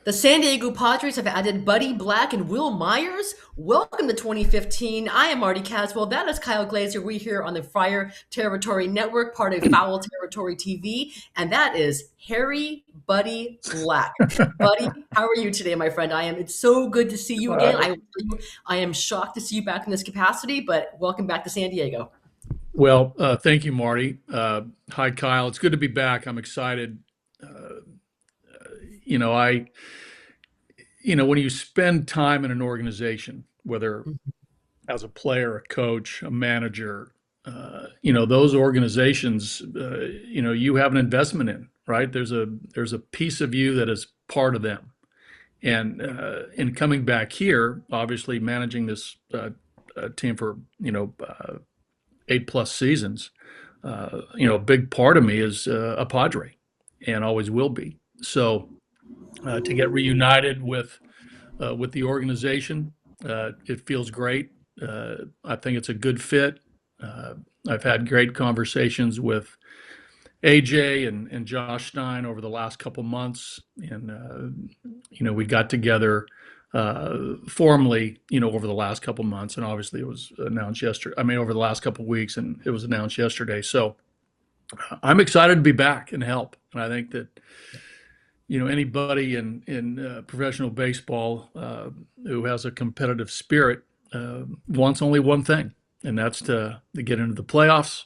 The San Diego Padres have added Buddy Black and Will Myers. Welcome to 2015. I am Marty Caswell. That is Kyle Glaser. We're here on the Friar Territory Network, part of Foul Territory TV, and that is Harry Buddy Black. Buddy, how are you today, my friend? It's so good to see you again. Uh, I am shocked to see you back in this capacity, but welcome back to San Diego. thank you, Marty. Hi, Kyle. It's good to be back. I'm excited. Uh, you know, I, when you spend time in an organization, whether as a player, a coach, a manager, those organizations, you have an investment in, right? There's a piece of you that is part of them. And in coming back here, obviously managing this team for 8+ seasons, a big part of me is a Padre, and always will be. So to get reunited with the organization, it feels great. I think it's a good fit. Uh, I've had great conversations with AJ and Josh Stein over the last couple months, and we got together formally, over the last couple months, and obviously it was announced yesterday. I mean, over the last couple weeks, and it was announced yesterday. So I'm excited to be back and help. And I think that anybody in professional baseball who has a competitive spirit wants only one thing, and that's to get into the playoffs,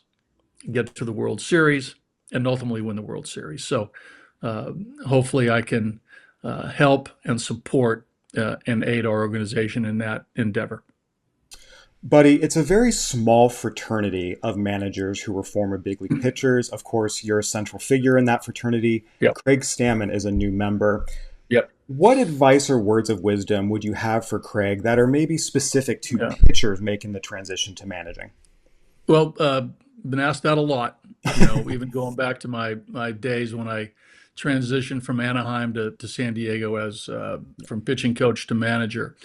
get to the World Series, and ultimately win the World Series. So hopefully I can help and support and aid our organization in that endeavor. Buddy, it's a very small fraternity of managers who were former big league pitchers. Of course, you're a central figure in that fraternity. Yep. Craig Stammen is a new member. Yep. What advice or words of wisdom would you have for Craig that are maybe specific to Yeah. pitchers making the transition to managing? Well, been asked that a lot. Even going back to my days when I transitioned from Anaheim to San Diego as from pitching coach to manager.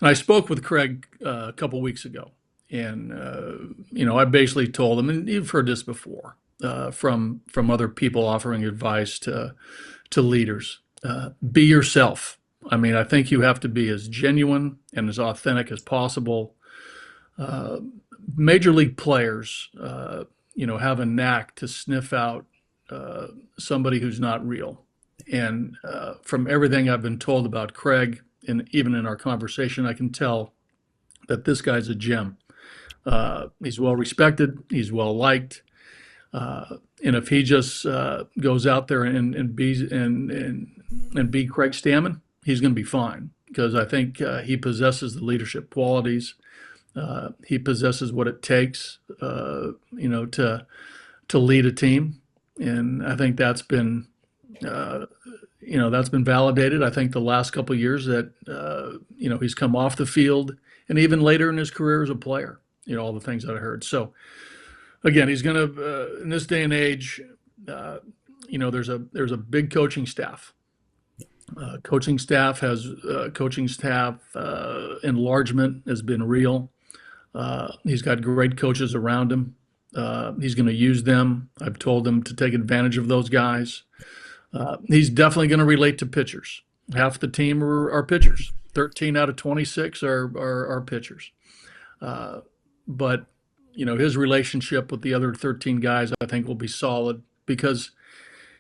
And I spoke with Craig a couple weeks ago, and I basically told him, and you've heard this before from other people offering advice to leaders. Be yourself. I mean, I think you have to be as genuine and as authentic as possible. Uh, Major league players, have a knack to sniff out somebody who's not real. And from everything I've been told about Craig, and even in our conversation, I can tell that this guy's a gem. He's well respected. He's well liked. And if he just goes out there and be Craig Stammen, he's going to be fine because I think he possesses the leadership qualities. He possesses what it takes, to lead a team, and I think uh, that's been validated. I think the last couple of years that he's come off the field, and even later in his career as a player, all the things that I heard. So again, he's going to in this day and age, there's a big coaching staff. Coaching staff enlargement has been real. He's got great coaches around him. He's going to use them. I've told him to take advantage of those guys. He's definitely going to relate to pitchers. Half the team are pitchers. 13 out of 26 are pitchers. But his relationship with the other 13 guys, I think, will be solid because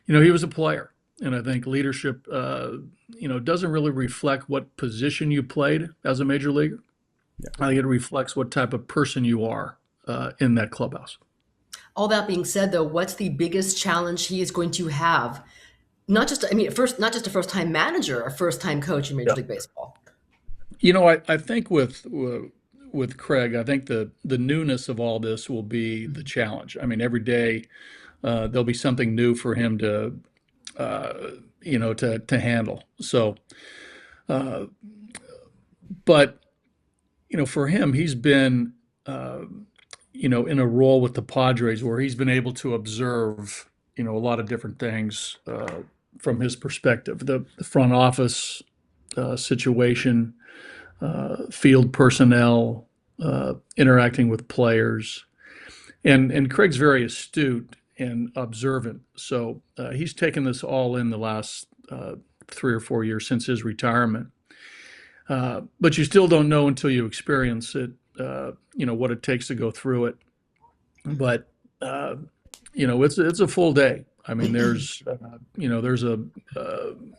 he was a player, and I think leadership, doesn't really reflect what position you played as a major leaguer. Yeah. I think it reflects what type of person you are in that clubhouse. All that being said, though, what's the biggest challenge he is going to have? Not just a first-time manager, a first-time coach in Major Yeah. League Baseball. I think with Craig, I think the newness of all this will be the challenge. I mean, every day there'll be something new for him to handle. So, uh, but for him, he's been in a role with the Padres where he's been able to observe a lot of different things from his perspective, the front office situation, field personnel, interacting with players, and Craig's very astute and observant. So he's taken this all in the last 3 or 4 years since his retirement. But you still don't know until you experience it, what it takes to go through it. But it's a full day. I mean, there's a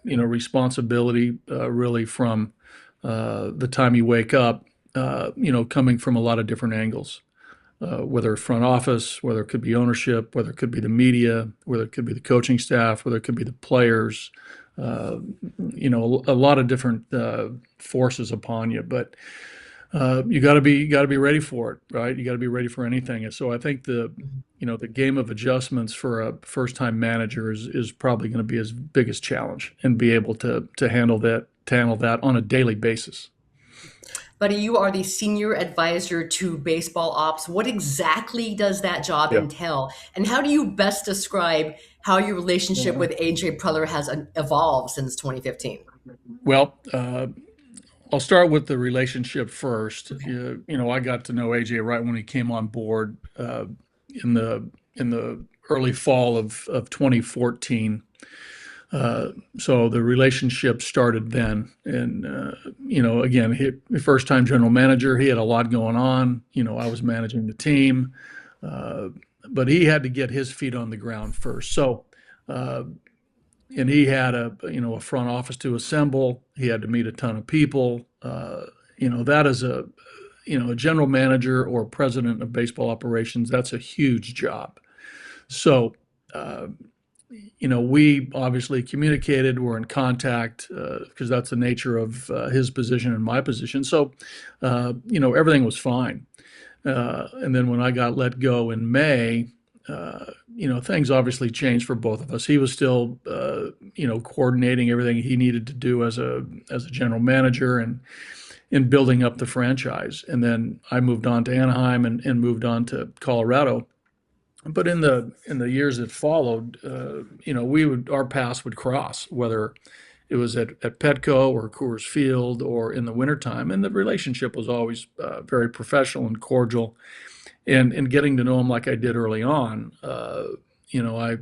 responsibility really from the time you wake up, coming from a lot of different angles, whether front office, whether it could be ownership, whether it could be the media, whether it could be the coaching staff, whether it could be the players, a lot of different forces upon you. But you got to be ready for it, right? You got to be ready for anything. And so I think the game of adjustments for a first-time manager is probably going to be his biggest challenge, and be able to handle that on a daily basis. Buddy, you are the senior advisor to baseball ops. What exactly does that job entail? And how do you best describe how your relationship with AJ Preller has evolved since 2015? Well, I'll start with the relationship first. Okay. I got to know AJ right when he came on board in the early fall of 2014. So the relationship started then. And, again, first time general manager, he had a lot going on. I was managing the team, but he had to get his feet on the ground first. So, and he had a front office to assemble. He had to meet a ton of people. That is a general manager or president of baseball operations. That's a huge job. So, we obviously communicated, we're in contact, because that's the nature of his position and my position. So, everything was fine. And then when I got let go in May, things obviously changed for both of us. He was still, coordinating everything he needed to do as a general manager and in building up the franchise. And then I moved on to Anaheim and moved on to Colorado. But in the years that followed, our paths would cross, whether it was at Petco or Coors Field or in the wintertime. And the relationship was always very professional and cordial. And getting to know him like I did early on, I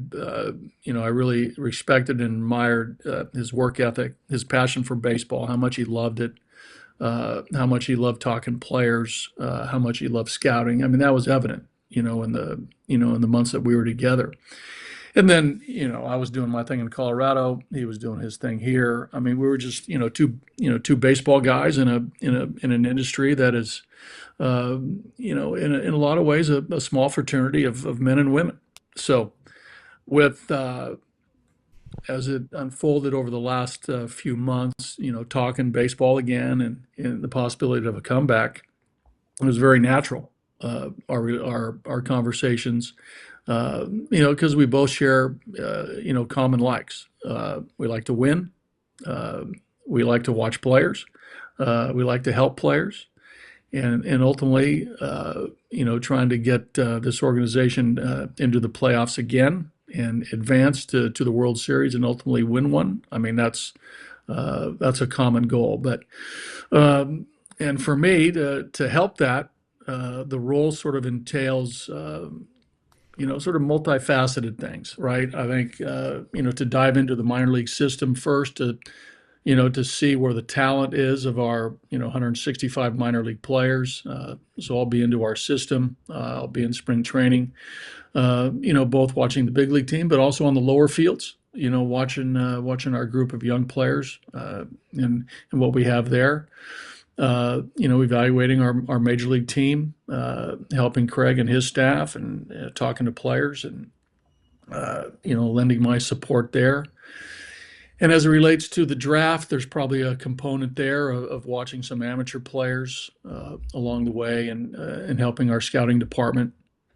really respected and admired his work ethic, his passion for baseball, how much he loved it, how much he loved talking players, how much he loved scouting. I mean, that was evident, in the months that we were together. And then, I was doing my thing in Colorado. He was doing his thing here. I mean, we were just, two baseball guys in an industry that is, in a lot of ways, a small fraternity of men and women. So, with as it unfolded over the last few months, talking baseball again and the possibility of a comeback, it was very natural. Our conversations, because we both share, common likes. We like to win. We like to watch players. We like to help players. And ultimately, trying to get this organization into the playoffs again and advance to the World Series and ultimately win one. I mean, that's a common goal. But and for me to help that, the role sort of entails, sort of multifaceted things, right? I think, to dive into the minor league system first, to see where the talent is of our, 165 minor league players. So I'll be into our system. I'll be in spring training, both watching the big league team, but also on the lower fields, watching our group of young players and what we have there. Evaluating our major league team, helping Craig and his staff and talking to players and, lending my support there. And as it relates to the draft, there's probably a component there of watching some amateur players along the way and helping our scouting department,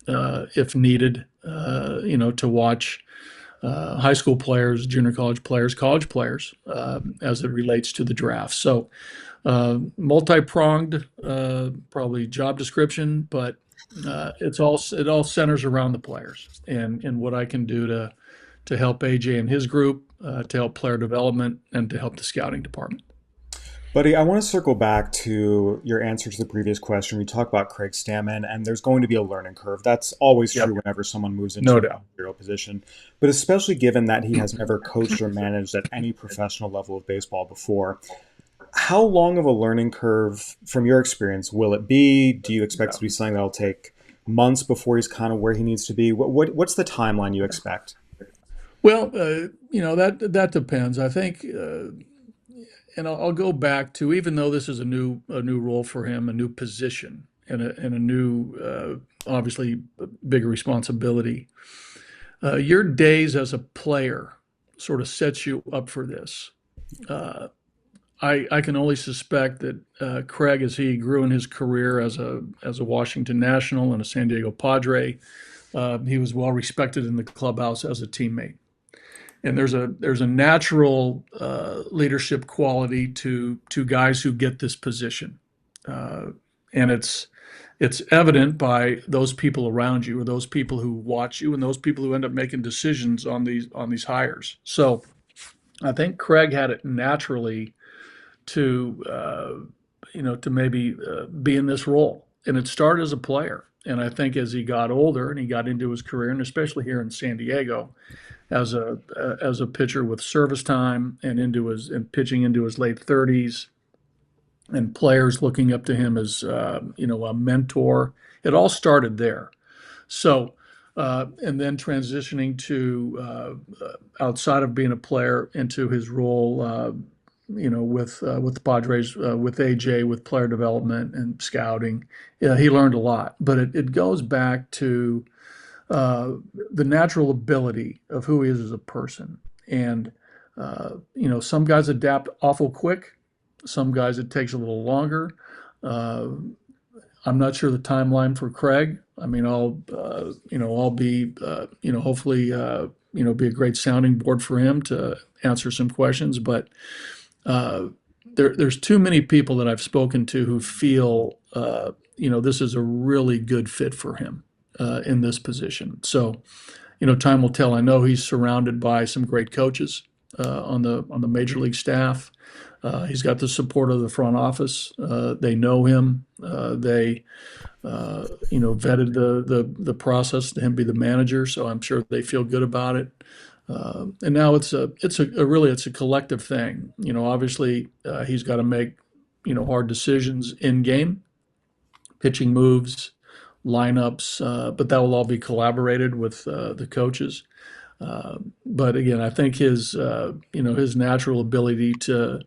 if needed, to watch high school players, junior college players, as it relates to the draft. So multi-pronged, probably job description, but it all centers around the players and what I can do to help AJ and his group, to help player development, and to help the scouting department. Buddy, I want to circle back to your answer to the previous question. We talked about Craig Stammen, and there's going to be a learning curve. That's always Yep, true whenever someone moves into no a doubt. managerial position, but especially given that he has never coached or managed at any professional level of baseball before. How long of a learning curve, from your experience, will it be? Do you expect it Yeah. to be something that'll take months before he's kind of where he needs to be? What's the timeline you expect? Well, that depends. I think, and I'll go back to, even though this is a new role for him, a new position, and a new, obviously bigger responsibility. Your days as a player sort of sets you up for this. Uh, I can only suspect that Craig, as he grew in his career as a Washington National and a San Diego Padre, he was well respected in the clubhouse as a teammate. And there's a natural leadership quality to guys who get this position, uh, and it's evident by those people around you, or those people who watch you, and those people who end up making decisions on these hires. So I think Craig had it naturally to to maybe be in this role, and it started as a player. And I think as he got older and he got into his career, and especially here in San Diego, as a pitcher with service time and pitching into his late 30s, and players looking up to him as a mentor. It all started there. So, and then transitioning to outside of being a player into his role, with the Padres, with AJ, with player development and scouting. Yeah, he learned a lot, but it goes back to uh, the natural ability of who he is as a person. And some guys adapt awful quick. Some guys it takes a little longer. Uh, I'm not sure the timeline for Craig. I mean, I'll be, hopefully, be a great sounding board for him to answer some questions. But uh, there's too many people that I've spoken to who feel, this is a really good fit for him in this position. So, time will tell. I know he's surrounded by some great coaches on the major league staff. He's got the support of the front office. They know him. They vetted the process to him be the manager. So I'm sure they feel good about it. And now it's a collective thing. Obviously he's got to make hard decisions in game, pitching moves, lineups, but that will all be collaborated with the coaches. But again, I think his natural ability to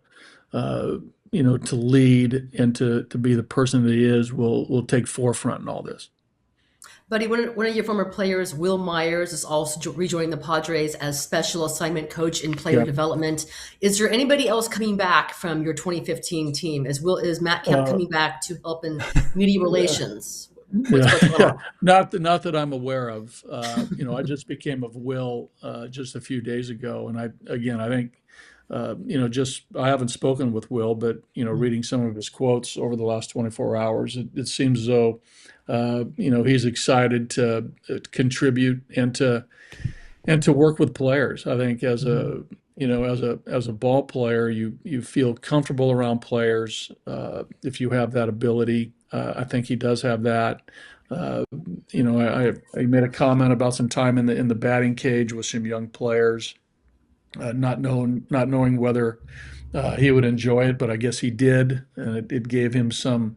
lead and to be the person that he is will take forefront in all this. Buddy, one of your former players, Will Myers, is also rejoining the Padres as special assignment coach in player Yeah. development. Is there anybody else coming back from your 2015 team? Is Matt Kemp Uh, coming back to help in media yeah. relations? What's Yeah, going yeah. on? Not that I'm aware of. I just became of Will just a few days ago, and I think, just I haven't spoken with Will, but reading some of his quotes over the last 24 hours, it seems as though, he's excited to contribute and to work with players. I think as a ball player, you feel comfortable around players if you have that ability. I think he does have that. Uh, I made a comment about some time in the batting cage with some young players, not knowing whether he would enjoy it, but I guess he did, and it gave him some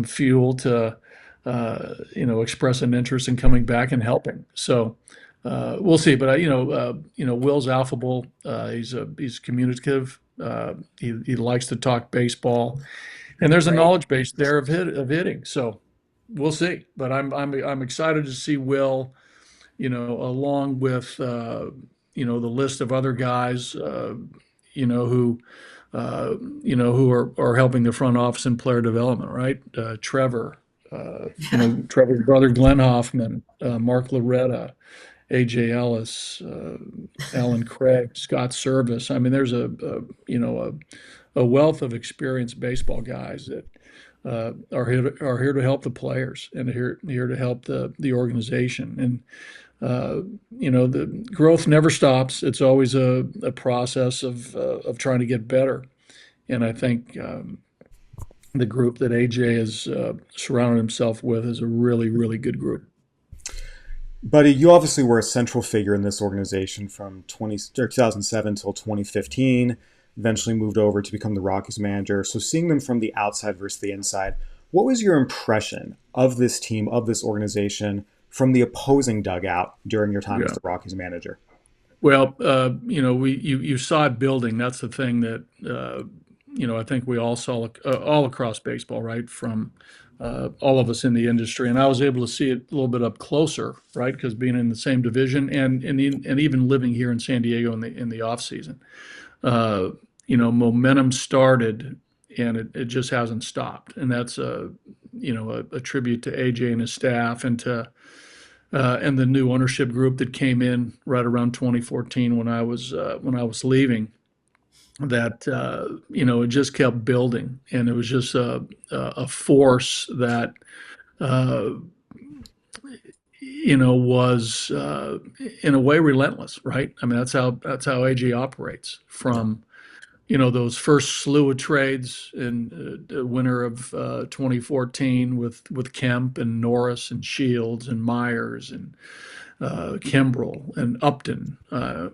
fuel to express an interest in coming back and helping. So we'll see. But Will's affable. He's communicative. He likes to talk baseball, and there's a Great. knowledge base there of hitting. So we'll see. But I'm excited to see Will, along with the list of other guys, who who are helping the front office in player development, right? Trevor, Trevor's brother Glenn Hoffman, Mark Loretta, AJ Ellis, Alan Craig, Scott Service. I mean, there's a wealth of experienced baseball guys that are here to help the players and here to help the organization. And the growth never stops. It's always a process of trying to get better. And I think the group that AJ has surrounded himself with is a really, really good group. Buddy, you obviously were a central figure in this organization from 2007 till 2015, eventually moved over to become the Rockies manager. So seeing them from the outside versus the inside, what was your impression of this team, of this organization, from the opposing dugout during your time as Yeah. the Rockies manager? Well, you saw it building. That's the thing that I think we all saw all across baseball, right? From all of us in the industry, and I was able to see it a little bit up closer, right? Because being in the same division and even living here in San Diego in the off season, momentum started, and it just hasn't stopped, and that's a tribute to AJ and his staff and the new ownership group that came in right around 2014 when I was leaving. That it just kept building, and it was just a force that uh, was in a way relentless, right? I mean, that's how AG operates. From those first slew of trades in the winter of 2014 with Kemp and Norris and Shields and Myers and Kimbrel and Upton.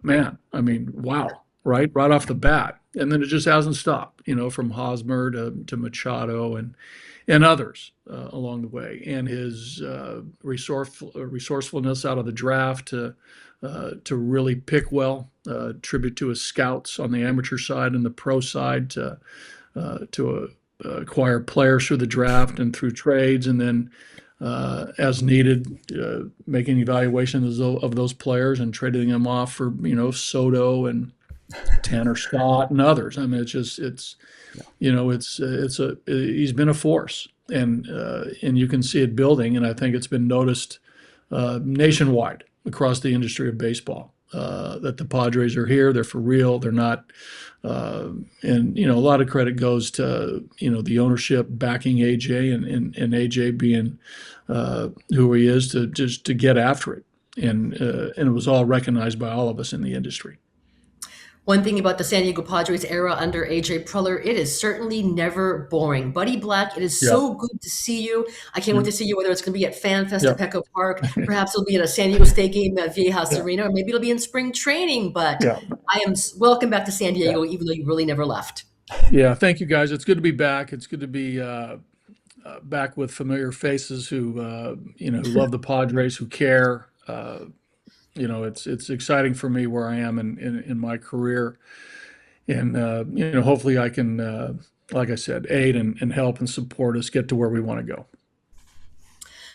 Man, I mean, wow, right off the bat. And then it just hasn't stopped, from Hosmer to Machado and others along the way. And his resourcefulness out of the draft to really pick well, tribute to his scouts on the amateur side and the pro side to acquire players through the draft and through trades, and then as needed, making evaluations of those players and trading them off for Soto and Tanner Scott and others. I mean, he's been a force, and you can see it building, and I think it's been noticed nationwide across the industry of baseball that the Padres are here. They're for real. They're not. And a lot of credit goes to the ownership backing AJ and AJ being who he is to get after it, and it was all recognized by all of us in the industry. One thing about the San Diego Padres era under AJ Preller, it is certainly never boring. Buddy Black, it is Yeah. so good to see you. I can't wait to see you, whether it's going to be at Fan Fest at Yeah. Petco Park. Perhaps it'll be at a San Diego State game at Viejas Yeah. Arena, or maybe it'll be in spring training. But Yeah. I am welcome back to San Diego, even though you really never left. Yeah, thank you guys. It's good to be back. It's good to be back with familiar faces who love the Padres, who care. It's exciting for me where I am in my career, and hopefully I can, like I said, aid and help and support us get to where we want to go.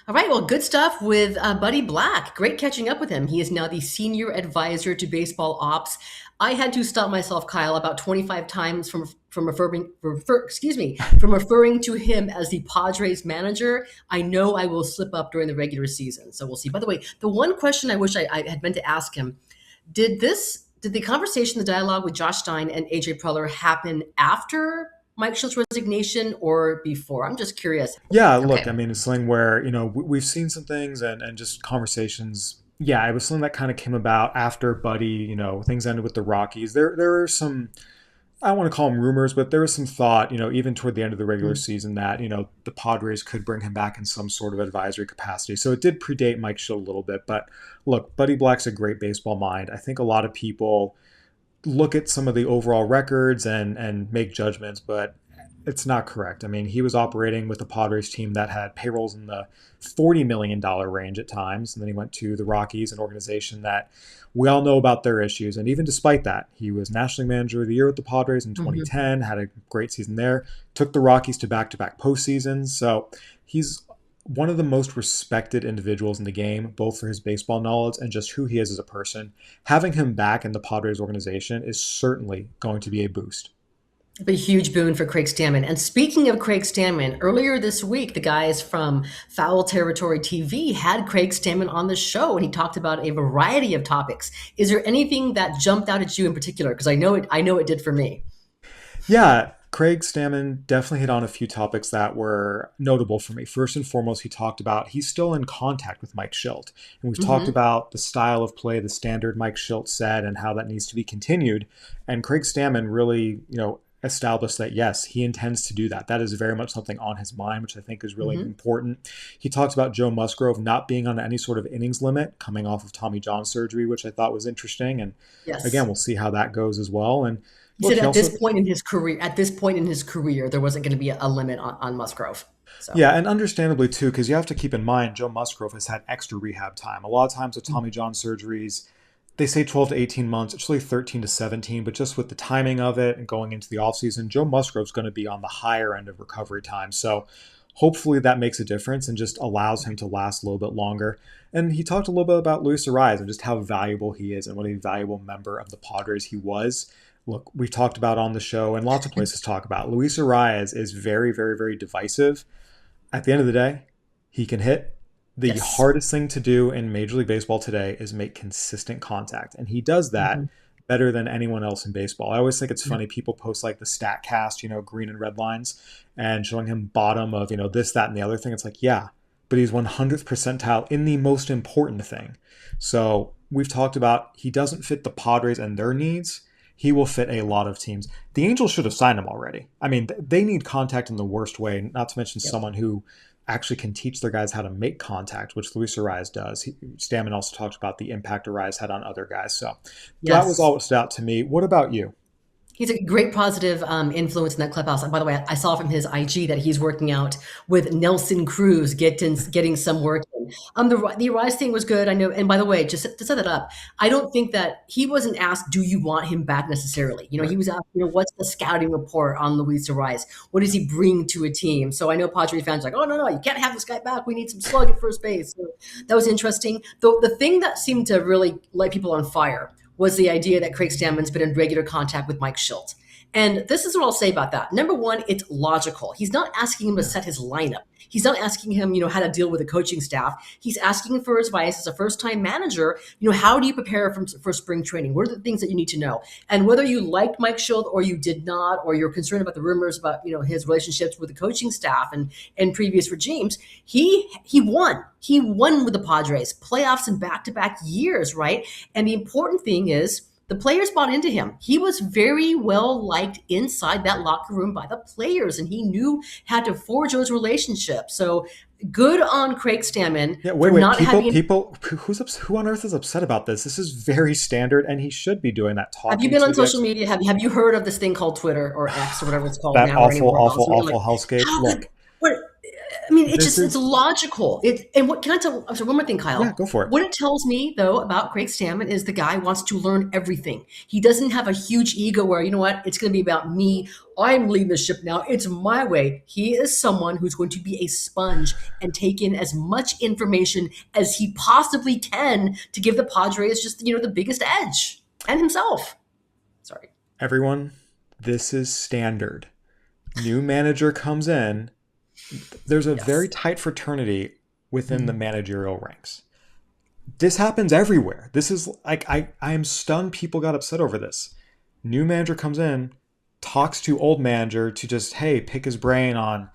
All right, well, good stuff with Buddy Black. Great catching up with him. He is now the senior advisor to baseball ops. I had to stop myself, Kyle, about 25 times from referring to him as the Padres manager. I know I will slip up during the regular season, so we'll see. By the way, the one question I wish I had meant to ask him: Did the conversation, the dialogue with Josh Stein and AJ Preller happen after Mike Schultz's resignation or before? I'm just curious. Yeah, look, Okay. I mean, it's something where, we've seen some things and just conversations. Yeah, it was something that kind of came about after Buddy, things ended with the Rockies. There were some, I don't want to call them rumors, but there was some thought, even toward the end of the regular season that, the Padres could bring him back in some sort of advisory capacity. So it did predate Mike Schill a little bit. But look, Buddy Black's a great baseball mind. I think a lot of people look at some of the overall records and make judgments, but it's not correct. I mean, he was operating with a Padres team that had payrolls in the $40 million range at times. And then he went to the Rockies, an organization that we all know about their issues. And even despite that, he was National Manager of the Year with the Padres in 2010, had a great season there, took the Rockies to back-to-back postseasons. So he's one of the most respected individuals in the game, both for his baseball knowledge and just who he is as a person. Having him back in the Padres organization is certainly going to be a boost. A huge boon for Craig Stammen. And speaking of Craig Stammen, earlier this week, the guys from Foul Territory TV had Craig Stammen on the show, and he talked about a variety of topics. Is there anything that jumped out at you in particular? Because I know it did for me. Yeah, Craig Stammen definitely hit on a few topics that were notable for me. First and foremost, he talked about he's still in contact with Mike Schilt. And we've talked about the style of play, the standard Mike Schilt set, and how that needs to be continued. And Craig Stammen really, established that, yes, he intends to do that. That is very much something on his mind, which I think is really Hmm. important. He talks about Joe Musgrove not being on any sort of innings limit coming off of Tommy John surgery, which I thought was interesting. And again, Yes. we'll see how that goes as well. And He look, said he also, at this point in his career, there wasn't going to be a limit on Musgrove. So, yeah, and understandably too, because you have to keep in mind Joe Musgrove has had extra rehab time. A lot of times with Tommy John surgeries, they say 12 to 18 months, it's really 13 to 17, but just with the timing of it and going into the offseason, Joe Musgrove's going to be on the higher end of recovery time. So hopefully that makes a difference and just allows him to last a little bit longer. And he talked a little bit about Luis Ariz and just how valuable he is and what a valuable member of the Padres he was. Look, we've talked about on the show and lots of places talk about Luis Ariz is very, very, very divisive. At the end of the day, he can hit. The yes. hardest thing to do in Major League Baseball today is make consistent contact. And he does that Hmm. better than anyone else in baseball. I always think it's funny. People post like the stat cast, green and red lines and showing him bottom of, this, that, and the other thing. It's like, yeah, but he's 100th percentile in the most important thing. So we've talked about he doesn't fit the Padres and their needs. He will fit a lot of teams. The Angels should have signed him already. I mean, they need contact in the worst way, not to mention Yep. someone who actually can teach their guys how to make contact, which Luis Ariz does. Stammen also talked about the impact Ariz had on other guys. So that was Yes. all that stood out to me. What about you? He's a great positive influence in that clubhouse. And by the way, I saw from his IG that he's working out with Nelson Cruz, getting some work in. The Rise thing was good. I know. And by the way, just to set that up, I don't think that he wasn't asked, "Do you want him back?" necessarily. Right. He was asked, "What's the scouting report on Luis Rise? What does he bring to a team?" So I know Padres fans are like, "Oh no, you can't have this guy back. We need some slug at first base." So that was interesting. The thing that seemed to really light people on fire was the idea that Craig Stammen's been in regular contact with Mike Schilt. And this is what I'll say about that. Number one, it's logical. He's not asking him to Yeah. set his lineup. He's not asking him, how to deal with a coaching staff. He's asking for his advice as a first-time manager. How do you prepare for spring training? What are the things that you need to know? And whether you liked Mike Schilt or you did not, or you're concerned about the rumors about, his relationships with the coaching staff and previous regimes, he won. He won with the Padres, playoffs in back-to-back years, right? And the important thing is the players bought into him. He was very well liked inside that locker room by the players, and he knew how to forge those relationships. So good on Craig Stammen Yeah, for wait. not People, having. people, who on earth is upset about this? This is very standard, and he should be doing that, Have you talking been to on the social media? Have you heard of this thing called Twitter or X or whatever it's called that now or awful, anywhere awful, else? I mean, like, awful hellscape. how could Look, what? I mean, this it's is, logical. And what can I tell? I'm sorry, one more thing, yeah, Kyle. go for it. What it tells me though about Craig Stammen is the guy wants to learn everything. He doesn't have a huge ego where it's going to be about me. I'm leading the ship now. It's my way. He is someone who's going to be a sponge and take in as much information as he possibly can to give the Padres just the biggest edge and himself. Sorry. Everyone, this is standard. New manager comes in. There's a very Yes. tight fraternity within the Mhm. managerial ranks. This happens everywhere. This is like I am stunned people got upset over this. New manager comes in, talks to old manager to just, hey, pick his brain on,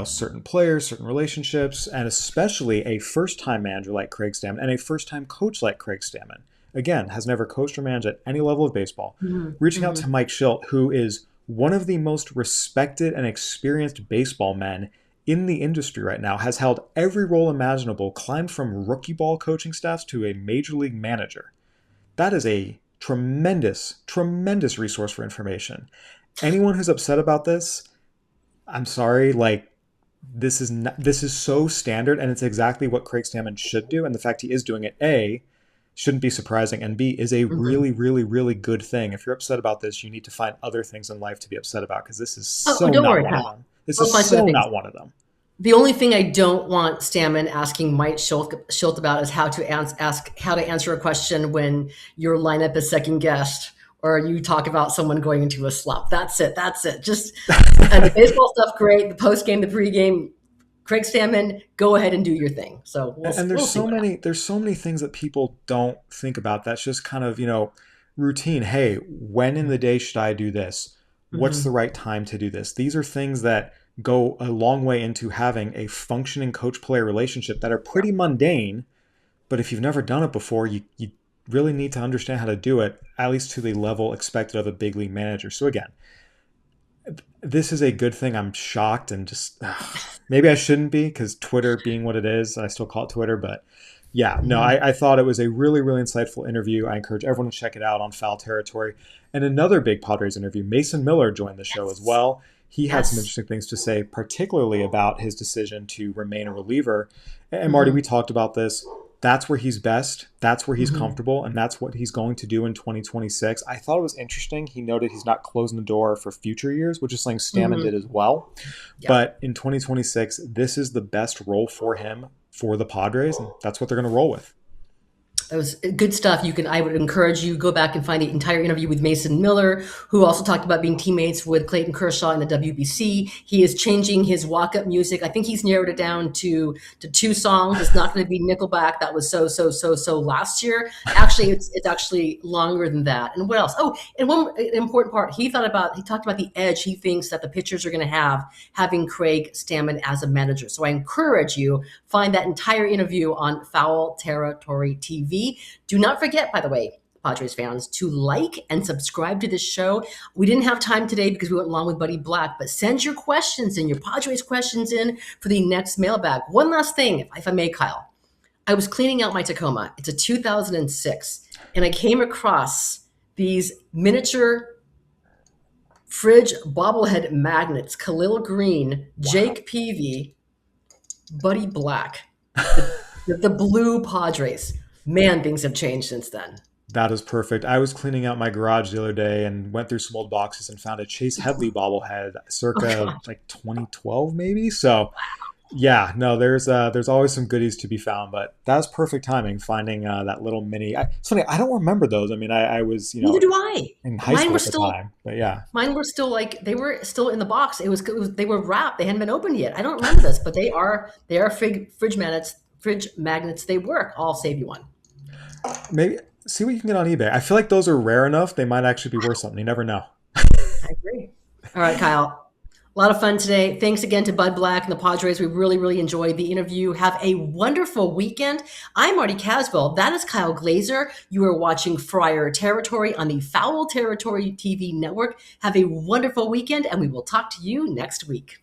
certain players, certain relationships, and especially a first-time manager like Craig Stammen and a first-time coach like Craig Stammen. Again, has never coached or managed at any level of baseball. Mhm. Reaching out Mhm. to Mike Schilt, who is one of the most respected and experienced baseball men in the industry right now, has held every role imaginable, climbed from rookie ball coaching staffs to a major league manager. That is a tremendous, tremendous resource for information. Anyone who's upset about this, I'm sorry, like this is so standard, and it's exactly what Craig Stammen should do. And the fact he is doing it, A, shouldn't be surprising, and B, is a Mhm. really, really, really good thing. If you're upset about this, you need to find other things in life to be upset about, because this is Oh, so don't not worry, one of Kyle. them. This We'll is find some so other things. not one of them. The only thing I don't want Stammen asking Mike Schilt about is how to ask how to answer a question when your lineup is second guessed or you talk about someone going into a slump. That's it. That's it. Just and the baseball stuff, great. The post game, the pregame. Craig Stammen, go ahead and do your thing. So And we'll see what happens. there's so many things that people don't think about. That's just kind of, routine. Hey, when in the day should I do this? What's the Mhm. right time to do this? These are things that go a long way into having a functioning coach-player relationship that are Yeah. pretty mundane, but if you've never done it before, you really need to understand how to do it, at least to the level expected of a big league manager. So again, This is a good thing. I'm shocked and just maybe I shouldn't be because Twitter being what it is, I still call it Twitter. But yeah, no, Mhm. I thought it was a really, really insightful interview. I encourage everyone to check it out on Foul Territory. And another big Padres interview, Mason Miller joined the show as Yes. well. He had some Yes. interesting things to say, particularly about his decision to remain a reliever. And Marty, Hmm. we talked about this. That's where he's best. That's where he's Hmm. comfortable, and that's what he's going to do in 2026. I thought it was interesting. He noted he's not closing the door for future years, which is something Stammen Hmm. did as well. Yeah. But in 2026, this is the best role for him for the Padres, and that's what they're going to roll with. That was good stuff. I would encourage you go back and find the entire interview with Mason Miller, who also talked about being teammates with Clayton Kershaw in the WBC. He is changing his walk-up music. I think he's narrowed it down to two songs. It's not going to be Nickelback. That was so last year. Actually, it's actually longer than that. And what else? Oh, and one important part. He talked about the edge he thinks that the pitchers are going to have having Craig Stammen as a manager. So I encourage you find that entire interview on Foul Territory TV. Do not forget, by the way, Padres fans, to like and subscribe to this show. We didn't have time today because we went along with Buddy Black, but send your questions in, your Padres questions in for the next mailbag. One last thing, if I may, Kyle. I was cleaning out my Tacoma. It's a 2006, and I came across these miniature fridge bobblehead magnets, Khalil Green, Wow. Jake Peavy, Buddy Black, the blue Padres. Man, things have changed since then. That is perfect. I was cleaning out my garage the other day and went through some old boxes and found a Chase Headley bobblehead Oh circa God. like 2012 maybe. So yeah, no, there's always some goodies to be found, but that was perfect timing finding that little mini. It's funny, I don't remember those. I mean, I was Neither do I. in high Mine school were at the still time, but yeah, mine were still like they were still in the box. They were wrapped. They hadn't been opened yet. I don't remember this, but they are fridge magnets. Fridge magnets. They work. I'll save you one. maybe see what you can get on eBay. I feel like those are rare enough; they might actually be worth something. You never know. I agree. All right, Kyle. A lot of fun today. Thanks again to Bud Black and the Padres. We really, really enjoyed the interview. Have a wonderful weekend. I'm Marty Caswell. That is Kyle Glaser. You are watching Friar Territory on the Foul Territory TV network. Have a wonderful weekend, and we will talk to you next week.